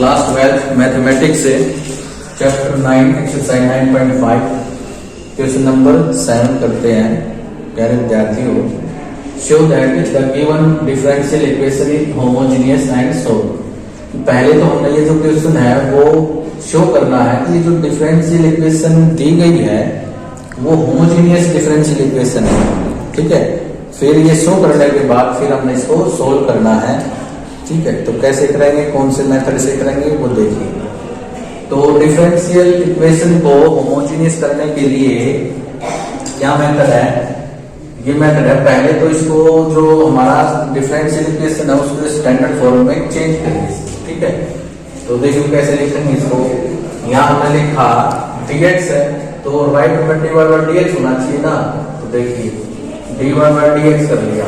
Class 12 mathematics से chapter 9 exercise 9.5 question number 7 करते हैं। प्यारे विद्यार्थियों, show that the given differential equation is homogeneous and solve. पहले तो हमने ये जो क्वेश्चन है वो शो करना है कि जो डिफरेंशियल इक्वेशन दी गई है वो होमोजेनियस डिफरेंशियल इक्वेशन है, ठीक है। फिर ये शो करने के बाद फिर हमने इसको सोल्व करना है, ठीक है। तो कैसे करेंगे, कौन से मेथड से करेंगे वो देखिए। तो डिफरेंशियल इक्वेशन को होमोजेनियस करने के लिए क्या मेथड है, ये मेथड है। पहले तो इसको जो हमारा डिफरेंशियल इक्वेशन है उसको स्टैंडर्ड फॉर्म में चेंज करेंगे, ठीक है। तो देखिए कैसे लिखेंगे इसको। यहाँ हमने लिखा dx है तो राइट में dy बाय dx होना चाहिए ना। तो देखिए dy बाय dx कर लिया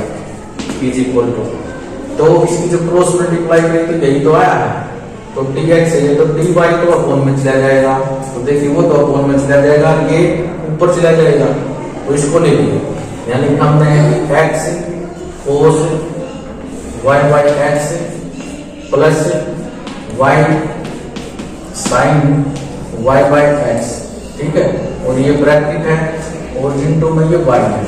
इज इक्वल टू, तो इसकी जो क्रॉस मल्टीप्लाई करें तो यही तो आया है। तो dx है तो dy तो अपॉन में चला जाएगा, तो देखिए वो तो अपॉन में चला जाएगा, ये ऊपर चला जाएगा। तो इसको ले लीजिए, यानी हमने x cos y by x plus y sin y by x, ठीक है। और ये ब्रैकेट है और इनटू में ये y है,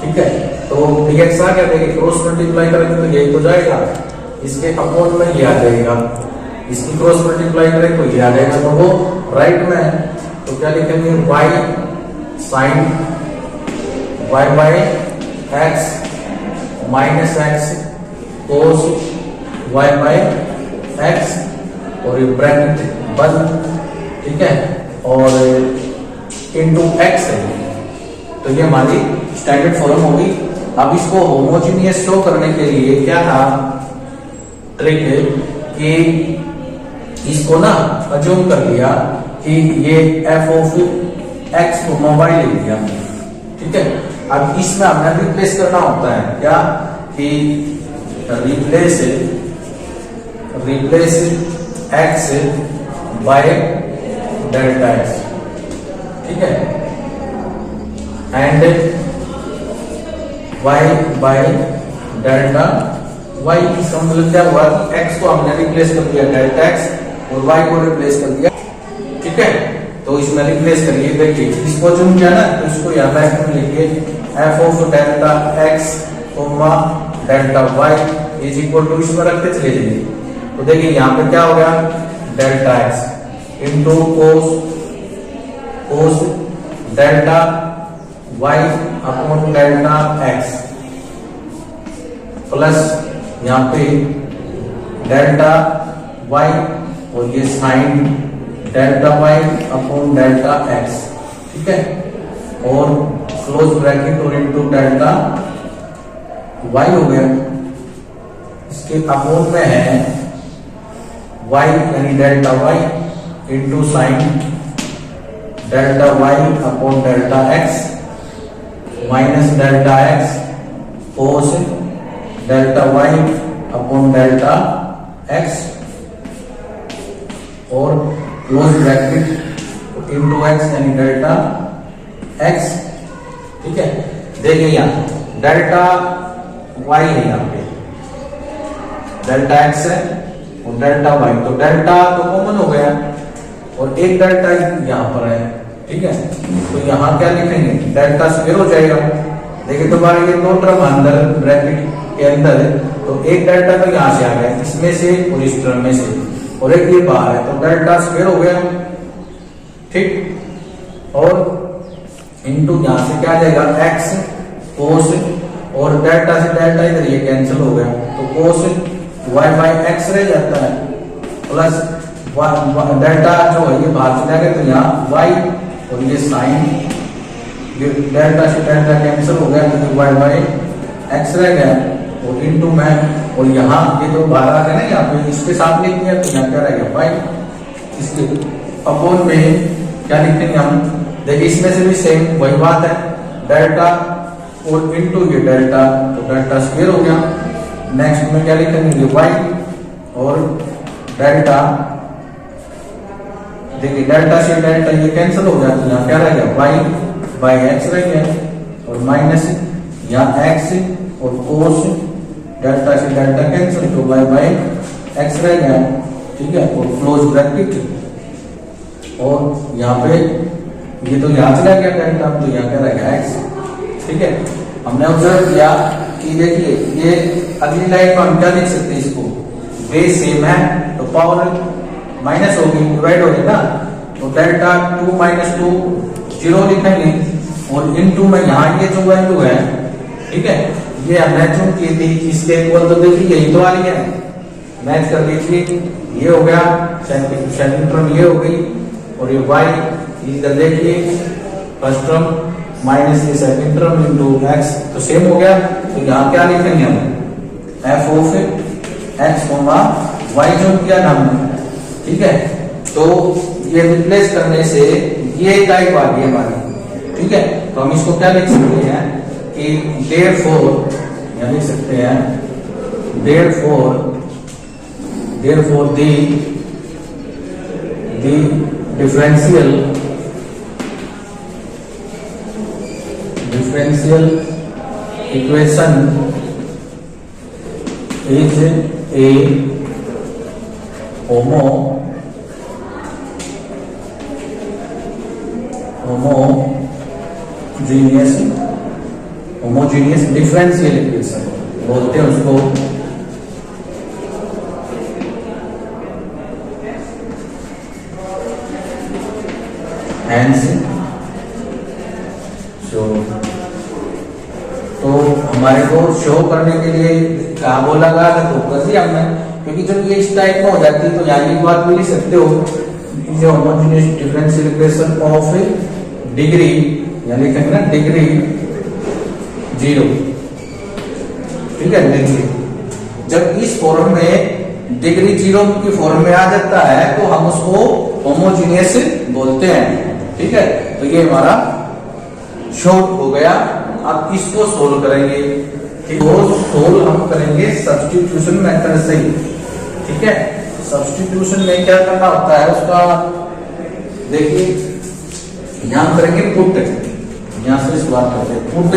ठीक है। तो dx आ गया, देखिए क्रॉस मल्टीप्लाई करेंगे तो यही तो जाएगा, इसके अपॉन में ये आ जाएगा, इसकी क्रॉस मल्टीप्लाई करें तो ये आ जाएगा, तो वो राइट में है। तो क्या लिखेंगे y sin y by x minus x cos y by x और ये ब्रैकेट बंद, ठीक है। और इनटू x है, तो ये हमारी स्टैंडर्ड फॉर्म होगी। अब इसको होमोजेनियस शो करने के लिए क्या था ट्रिक है कि इसको ना अज्यूम कर लिया कि ये f ऑफ x को मोबाइल ले लिया, ठीक है। अब इसमें हमने रिप्लेस करना होता है क्या कि replace x by delta x, ठीक है, and y by delta y। इसका मतलब क्या हुआ कि x को हमने रिप्लेस कर दिया डेल्टा x और y को रिप्लेस कर दिया, ठीक है। तो इसमें रिप्लेस करिए, देखिए इसको जो किया ना तो इसको यहाँ बैक में लिखिए f of delta x comma delta y is equal to, इसमें रखते चले जाइए। तो देखिए यहाँ पे क्या हो गया delta x into cos delta y upon delta x plus यहाँ पे डेल्टा y और ये sine delta y upon delta x, ठीक है। और क्लोज ब्रैकेट और इनटू डेल्टा y हो गया, इसके अपॉन में है y यानी delta y into sine delta y upon delta x minus delta x कोस delta y upon delta x और क्लोज ब्रैकेट इनटू x यानी डेल्टा x, ठीक है। देखिए यहाँ डेल्टा y है, यहाँ पे डेल्टा x है और डेल्टा y, तो डेल्टा तो कॉमन हो गया और एक डेल्टा यहाँ पर है, ठीक है। तो यहाँ क्या लिखेंगे डेल्टा स्क्वायर हो जाएगा। देखिए दोबारा ये दो टर्म अंदर ब्रैकेट के अंदर है, तो एक डेल्टा तो यहाँ से आ गया इसमें से और इस टर्म में से, और एक ये बाहर है, तो डेल्टा स्क्वायर हो गया, ठीक। और इनटू यहाँ से क्या आ जाएगा x कोस और डेल्टा से डेल्टा इधर ये कैंसिल हो गया, तो कोस y बाय x रह जाता है प्लस डेल्टा जो है ये बाहर चला गया, तो यहाँ y और ये साइन ये डेल्टा से डेल्टा कैंसिल हो गया, तो y बाय x रह गया और इनटू में, और यहाँ ये तो बाहर आ गया ना, यहाँ पे इसके साथ लिख दिया तो यहाँ क्या रह गया y, इसके अपॉन में क्या लिखेंगे हम, देखिए इसमें से भी सेम वही बात है, डेल्टा और इनटू ये डेल्टा, तो डेल्टा स्क्वायर हो गया। नेक्स्ट में क्या लिखेंगे y और डेल्टा, देखिए डेल्टा से डेल्टा ये कैंसिल हो गया, तो यहाँ क्या रह गया y बाय x रह गया और माइनस यहाँ x और कोस डेल्टा से डेल्टा कैंसिल, तो y बाय x रह गया, ठीक है, और क्लोज ब्रैकेट, और यहाँ पे ये तो यहाँ चला गया करंट टर्म, तो यहाँ क्या रहेगा एक्स। ठीक है, हमने ऑब्जर्व किया कि देखिए ये अगली लाइन में हम क्या लिख सकते हैं, इसको बेस सेम है तो पावर माइनस होगी, डिवाइड होगी ना, तो डेल्टा 2 माइनस 2 0 लिखेंगे, और इनटू में यहाँ ये जो वैल्यू है, ठीक है, ये हमने जो की थी इसके इक्वल, तो देखिए यही तो आ रही है, मैच कर लीजिए, ये हो गया सेकंड टर्म, ये हो गई, और ये y इधर देखिए फर्स्ट टर्म माइनस ये सेकंड टर्म इनटू x, तो सेम हो गया। तो यहाँ क्या लिखेंगे हम, f ऑफ x, y जो किया ना हमने, ठीक है, तो ये रिप्लेस करने से ये टाइप आ गई हमारी। ठीक है, तो हम इसको क्या लिख सकते हैं कि therefore, यहाँ लिख सकते हैं therefore the differential equation is a homogeneous differential equation बोलते हैं उसको। Hence, तो हमारे को शो करने के लिए क्या बोला गया था, तो कर दिया हमने, क्योंकि जब ये इस टाइप में हो जाती है तो यहाँ एक बात भी लिख सकते हो, homogeneous differential equation of degree, यहाँ लिखेंगे ना डिग्री 0। ठीक है, देखिए जब इस फॉर्म में डिग्री 0 की फॉर्म में आ जाता है तो हम उसको होमोजेनियस बोलते हैं। ठीक है, तो ये हमारा शॉर्ट हो गया। अब इसको सोल्व करेंगे, ठीक, वो सोल्व हम करेंगे सब्स्टिट्यूशन मेथड से। ठीक है, सब्स्टिट्यूशन में क्या करना होता है उसका, देखिए यहां करेंगे पुट, यहां से शुरुआत करते हैं, पुट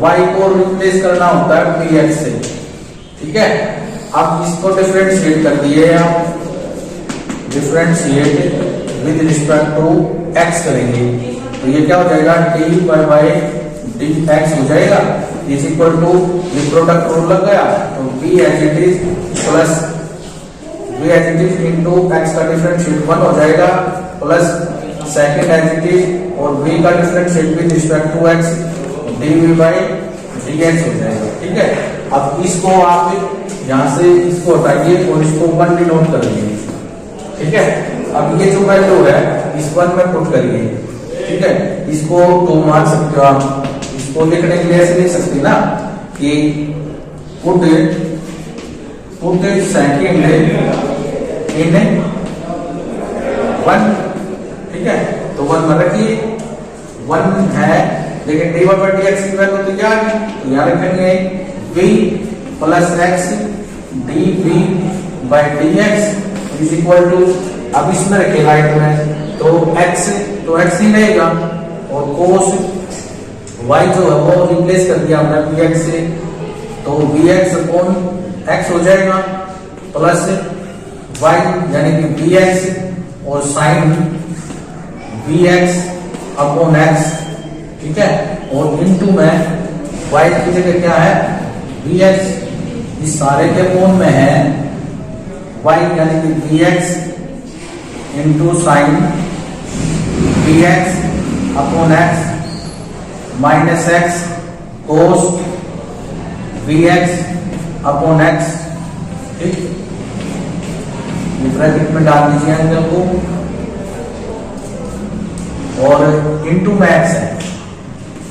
y को रिप्लेस करना होता है px से। ठीक है, अब इसको डिफरेंशिएट कर दिए, आप differentiate with respect to x करेंगे, तो ये क्या हो जाएगा dy by dx हो जाएगा, इज इक्वल टू ये प्रोडक्ट रूल लग गया, तो b as it is plus v as it is into x का डिफरेंशिएट 1 हो जाएगा, plus second as it is और v का differentiate with respect to x dv by dx हो जाएगा। ठीक है, अब इसको आप यहां से इसको हटाइए और इसको 1 डिनोट करिए। ठीक है, अब ये जो वैल्यू है इस 1 में पुट करिए। ठीक है, इसको 2 मान सकते हो आप, इसको लिखने के लिए ऐसे लिख सकते हैं ना कि पुट सेकंड इन 1। ठीक है, तो 1 में रखिए, 1 है, लेकिन dy by dx की वैल्यू तो क्या है, तो यहाँ रखेंगे v plus x dv by dx is equal to, अब इसमें रखे राइट में तो x ही रहेगा, और cos y जो है वो रिप्लेस कर दिया हमने px से, तो vx अपॉन x हो जाएगा, प्लस y यानी कि bx और sin vx अपॉन x। ठीक है, और इनटू में y की जगह क्या है vx, इस सारे के कोण में है y यानी कि vx into sine vx upon x minus x कोस vx अपॉन x। ठीक, ब्रैकेट में डाल दीजिए एंगल को, और इनटू में x है,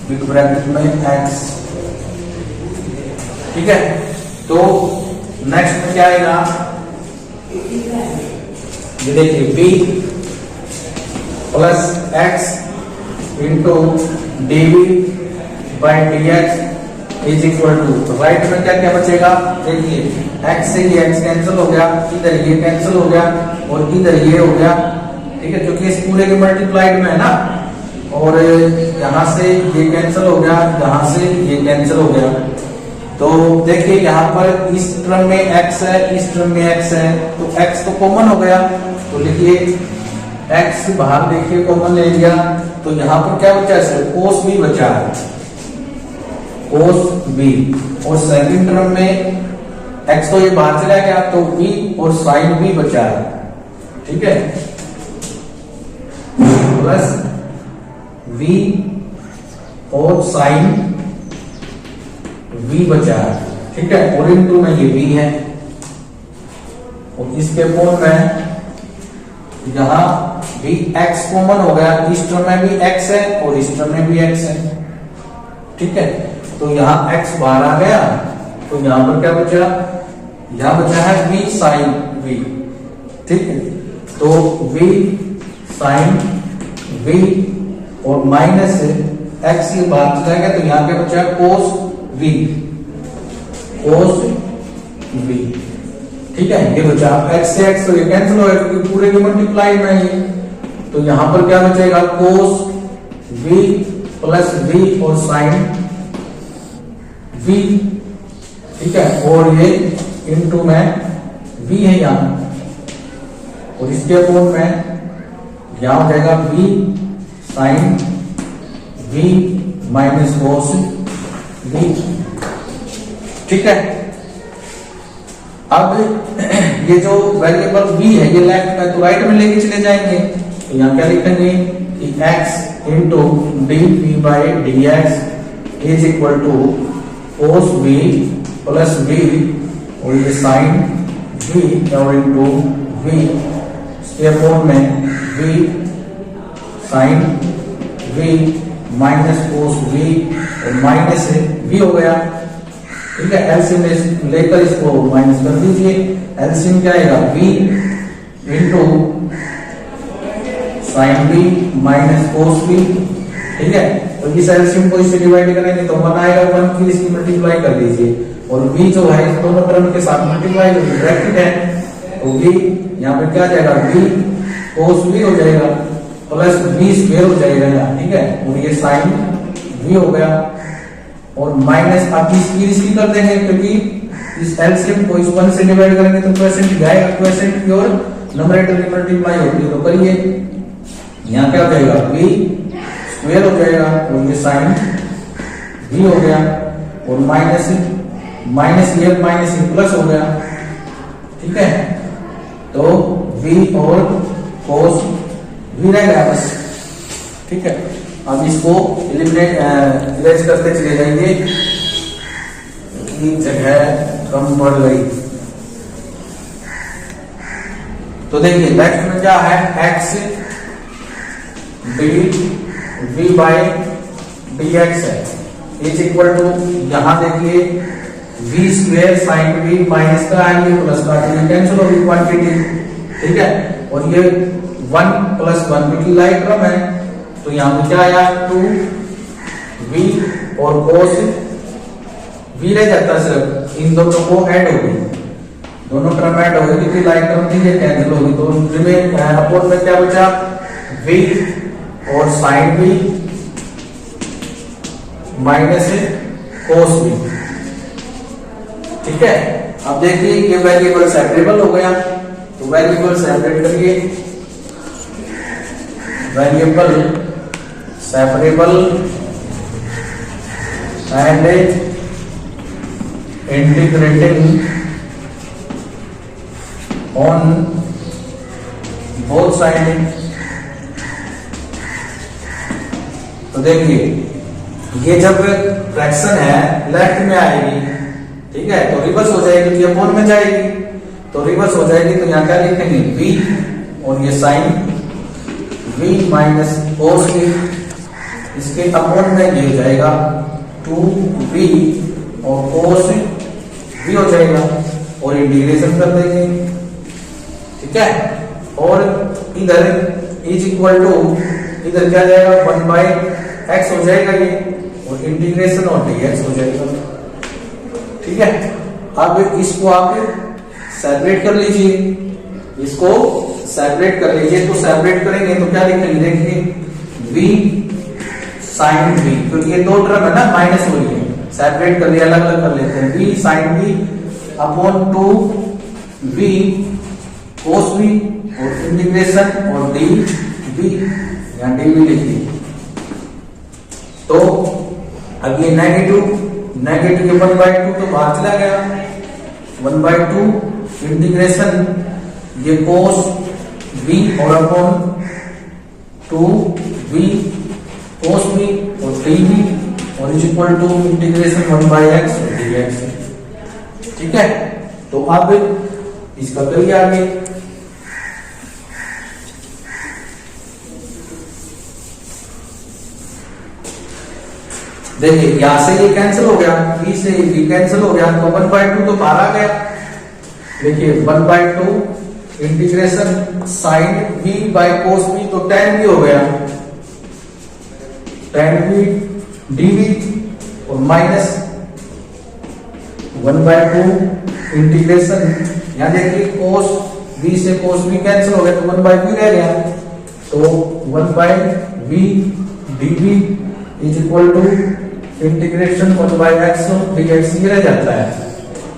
बिग ब्रैकेट में x। ठीक है, तो नेक्स्ट में क्या आएगा, ये देखिए b plus x into dv by dx is equal to, right में क्या क्या बचेगा, देखिए x से ये x कैंसिल हो गया, इधर ये कैंसिल हो गया, और इधर ये हो गया। ठीक है, क्योंकि इस पूरे के मल्टीप्लाइड में है ना, और यहां से ये कैंसिल हो गया, यहां से ये कैंसिल हो गया, तो देखिए यहाँ पर इस टर्म में x है, इस टर्म में x है, तो x तो कॉमन हो गया, तो लिखिए x बाहर देखिए कॉमन ले लिया, तो यहाँ पर क्या बचा है सर, cos b बचा है, cos b। और सेकंड टर्म में x तो ये बाहर चला गया, तो b और sin b बचा है, ठीक है, प्लस v और sin v बचा है, ठीक है, और इनटू में ये v है, और इसके पूर्ण में यहाँ भी x कॉमन हो गया, इस टर्म में भी x है और इस टर्म में भी x है, ठीक है, तो यहाँ x बाहर आ गया, तो यहाँ पर क्या बचा, यहाँ बचा है v sin v, ठीक है, तो v sin v और माइनस x के बाद जाएगा, तो यहाँ क्या बचा cos v, cos v, ठीक है, ये बचा x से x तो ये कैंसिल हो गया क्योंकि पूरे के मल्टीप्लाई में है, तो यहां पर क्या बचेगा cos v प्लस v और sin v, ठीक है, और ये इनटू में v है यहाँ, और इसके अपोन में यहां हो जाएगा v sin v minus cos v, ठीक है। अब ये जो वेरिएबल v है ये लेफ्ट में तो राइट में लेके चले जाएंगे, तो यहाँ क्या लिखेंगे कि x into D V by D X is equal to cos v plus v और ये साइन v और इंटू v, इसके अपोन में v sine v minus cos v और माइनस v हो गया, ठीक है, एलसीएम लेकर इसको माइनस कर दीजिए, एलसीएम क्या आएगा v into sine v minus cos v, ठीक है, तो इस एलसीएम को इससे डिवाइड करेंगे तो 1 आएगा, 1 की इसकी मल्टीप्लाई कर दीजिए, और v जो है इस दोनों टर्म के साथ मल्टीप्लाई करके ब्रैकेट है, तो v यहाँ पे क्या आ जाएगा v कोस v हो जाएगा प्लस v स्क्वायर हो जाएगा यहाँ, ठीक है, और ये साइन v हो गया, और माइनस आप इसकी कर देंगे क्योंकि इस एलसीएम को इस 1 से डिवाइड करेंगे तो क्वोशिएंट जाएगा, क्वोशिएंट की और न्यूमरेटर की मल्टीप्लाई होती है, तो करिए यहाँ क्या हो जाएगा v स्क्वायर हो जाएगा, और ये साइन v हो गया, और माइनस ये माइनस ये प्लस हो गया, ठीक है, तो v और cos v रह गया बस, ठीक है। अब इसको इरेज करते चले जाएंगे, एक जगह कम बढ़ गई, तो देखिए नेक्स्ट में क्या है x D V by D X है इज इक्वल टू, यहां देखिए v square sine v minus का आएंगे प्लस का आएंगे, कैंसिल होगी क्वांटिटी, ठीक है, और ये 1 प्लस 1 मल्टीप्लाई क्रम है, तो यहां पे क्या आया 2v और cos v रह जाता है, सिर्फ इन दोनों को ऐड होगी, दोनों टर्म ऐड हो गई क्योंकि लाइक टर्म थी ये कैंसिल होगी, तो रिमेन अपोन में क्या बचा v और sin v minus cos v, ठीक है। अब देखिए ये वेरिएबल सेपरेबल हो गया, तो वेरिएबल सेपरेट करिए, variable separable and integrating on both side, तो देखिए ये जब फ्रैक्शन है लेफ्ट में आएगी, ठीक है, तो रिवर्स हो जाएगी, ये अपोन में जाएगी, तो रिवर्स हो जाएगी, तो यहाँ क्या लिखेंगे v और ये sine v minus cos v, इसके अपोन में ये हो जाएगा 2v और कोस v हो जाएगा, और इंटीग्रेशन कर देंगे, ठीक है, और इधर इज इक्वल टू इधर क्या जाएगा 1 बाई एक्स हो जाएगा ये, और इंटीग्रेशन और dx हो जाएगा, ठीक है। अब इसको आप सेपरेट कर लीजिए, इसको सेपरेट कर लीजिए, तो सेपरेट करेंगे तो क्या लिखेंगे, देखिए v sin v, क्योंकि ये दो टर्म है ना माइनस हो रही है, सेपरेट कर लिया, अलग अलग कर लेते हैं। v sin v upon 2v cos v और इंटीग्रेशन और dv, यहाँ dv लिखिए। तो अब ये नेगेटिव के 1/2 तो बाहर चला गया, 1/2 इंटीग्रेशन ये cos v और अपॉन 2v cos v और dv और is equal to integration 1/x और dx। ठीक है, तो अब इसका करिए आगे। देखिए यहां से ये कैंसिल हो गया, v से v कैंसिल हो गया, तो 1/2 तो बाहर आ गया। देखिए 1/2 integration sine v by cos v तो tan v हो गया, tan v dv और माइनस 1/2 इंटीग्रेशन, यहां देखिए cos v से cos v कैंसिल हो गया तो 1/v रह गया, तो 1/v dv is equal to integration 1/x dx ये रह जाता है।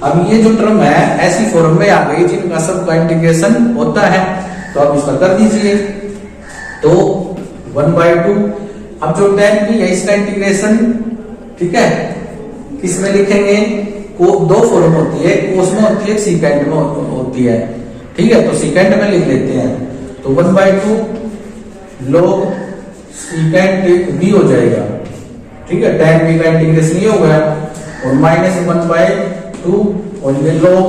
अब ये जो टर्म है ऐसी फॉर्म में आ गई जिनका सबका इंटीग्रेशन होता है, तो आप इसका कर दीजिए। तो 1/2, अब जो tan v है इसका इंटीग्रेशन, ठीक है, किसमें लिखेंगे? दो फॉर्म होती है, कोस में होती है, सीकेंड में होती है। ठीक है, तो सीकेंड में लिख लेते हैं, तो 1/2 log सीकेंड v हो जाएगा। ठीक है, tan v का इंटीग्रेशन ये हो गया और माइनस 1/2 और ये log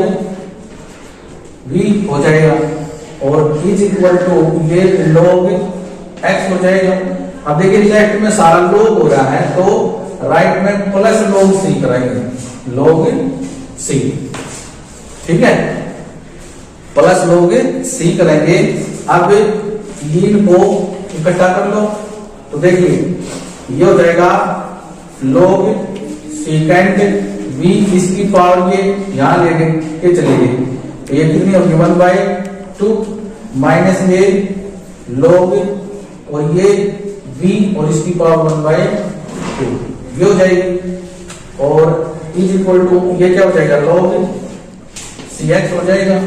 v हो जाएगा और इज इक्वल टू ये log x हो जाएगा। अब देखिए लेफ्ट में सारा log हो रहा है तो राइट में प्लस log c कराएंगे, log c। ठीक है, प्लस log c करेंगे। अब इनको इकट्ठा कर लो, तो देखिए ये हो जाएगा log सेकेंड v इसकी पावर ये यहां लेके के चलेगी, तो ये कितनी होगी 1/2 माइनस ये log और ये v और इसकी पावर 1/2 ये हो जाएगी और इज इक्वल टू ये क्या हो जाएगा log cx हो जाएगा।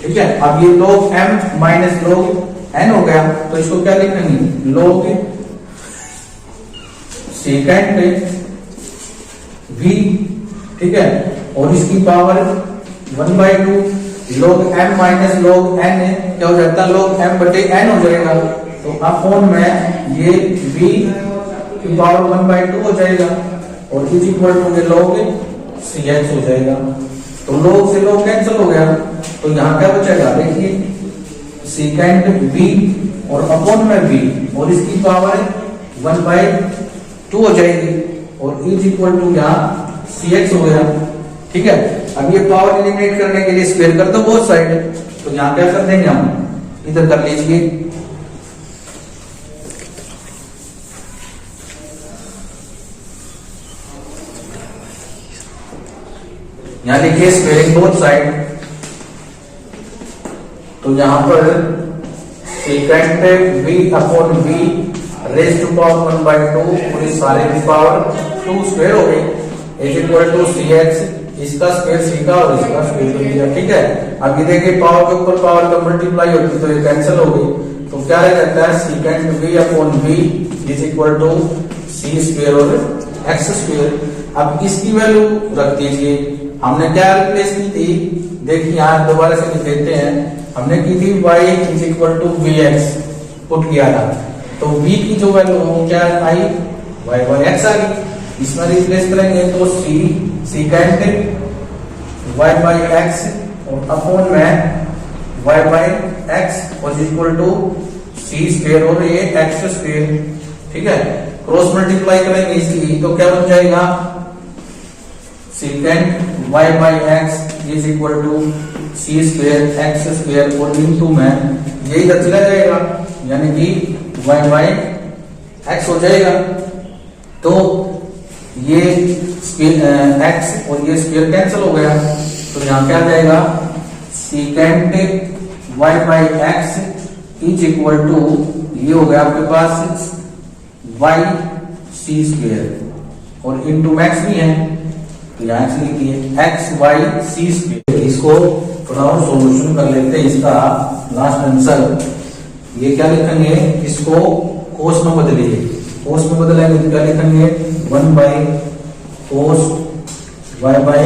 ठीक है, अब ये log m minus log n हो गया, तो इसको क्या लिखेंगे log सेकेंड v, ठीक है, और इसकी power 1/2 log m minus log n क्या हो जाता है log m बटे n हो जाएगा, तो अपॉन में ये v की पावर 1/2 हो जाएगा और is equal to log cx हो जाएगा। तो log से log कैंसिल हो गया, तो यहाँ क्या बचेगा? देखिए सेकेंड v और अपॉन में v और इसकी पावर 1/2 हो जाएगी और इज इक्वल टू यहाँ cx हो गया। ठीक है, अब ये पावर एलिमिनेट करने के लिए स्क्वायर कर दो बोथ साइड, तो यहाँ क्या कर देंगे हम, इधर कर लीजिए। यहाँ लिखिए स्क्वायरिंग बोथ साइड, तो यहाँ पर second v upon v raise to power 1/2 और इस सारे की पावर 2 स्क्वायर हो गई इज इक्वल टू cx, इसका स्क्वायर c का और इसका स्क्वायर कर दिया। ठीक है, अब ये देखिए पावर के ऊपर पावर का मल्टीप्लाई होती तो ये कैंसिल हो गई, तो क्या रह जाता है second v upon v is equal to c square और x स्क्वायर। अब इसकी वैल्यू रख दीजिए, हमने क्या रिप्लेस की थी? देखिए यहाँ दोबारा से लिख देते हैं, हमने की थी y is equal to vx put किया था, तो v की जो वैल्यू हो क्या आई y/x आ गई, इसमें रिप्लेस करेंगे तो c सेकेंड y/x और अपॉन में y/x और इक्वल टू c स्क्वायर और ये x स्क्वायर। ठीक है, क्रॉस मल्टीप्लाई करेंगे इसकी तो क्या बन जाएगा second y/x is equal to c square x square और इनटू में ये इधर चला जाएगा यानी कि y/x हो जाएगा, तो ये x और ये स्क्वायर कैंसिल हो गया, तो यहाँ क्या आ जाएगा second y/x is equal to ये हो गया आपके पास y c स्क्वायर। और इंटू मैक्स भी है, तो यहाँ से लिखिए एक्स वाई सी स्क्वायर। इसको थोड़ा और सोल्यूशन कर लेते हैं इसका लास्ट आंसर। ये क्या लिखेंगे, इसको कोस में बदलिए, कोस में बदलेंगे तो क्या लिखेंगे 1 by cos y by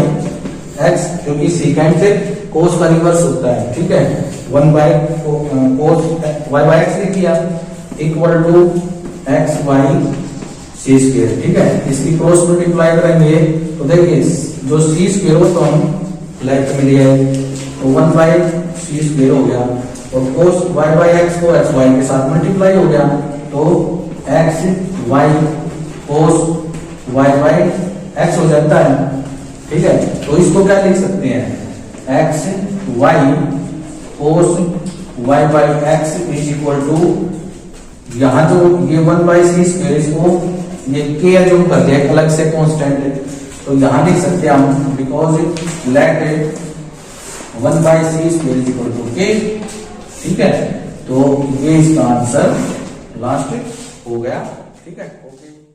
x, क्योंकि सीकेंड से कोस का रिवर्स होता है, ठीक है। 1 by cos y by x लिख दिया equal to x y c square, ठीक है। इसकी क्रॉस मल्टीप्लाई करेंगे तो देखिए जो सी स्क्वायर हो तो हम लेफ्ट में लिए तो 1 बाई सी स्क्वायर हो गया, और कोस वाई बाई एक्स को एक्स वाई के साथ मल्टीप्लाई हो गया तो x y cos y by x हो जाता है, ठीक है। तो इसको क्या लिख सकते हैं, x y cos y by x is equal to, यहां जो ये 1 बाई सी स्क्वायर इसको ये के एज्यूम कर दिया अलग से कांस्टेंट, तो यहां लिख सकते हैं हम because let 1 by c square is equal to k, ठीक है। तो ये इसका आंसर लास्ट हो गया, ठीक है। ओके।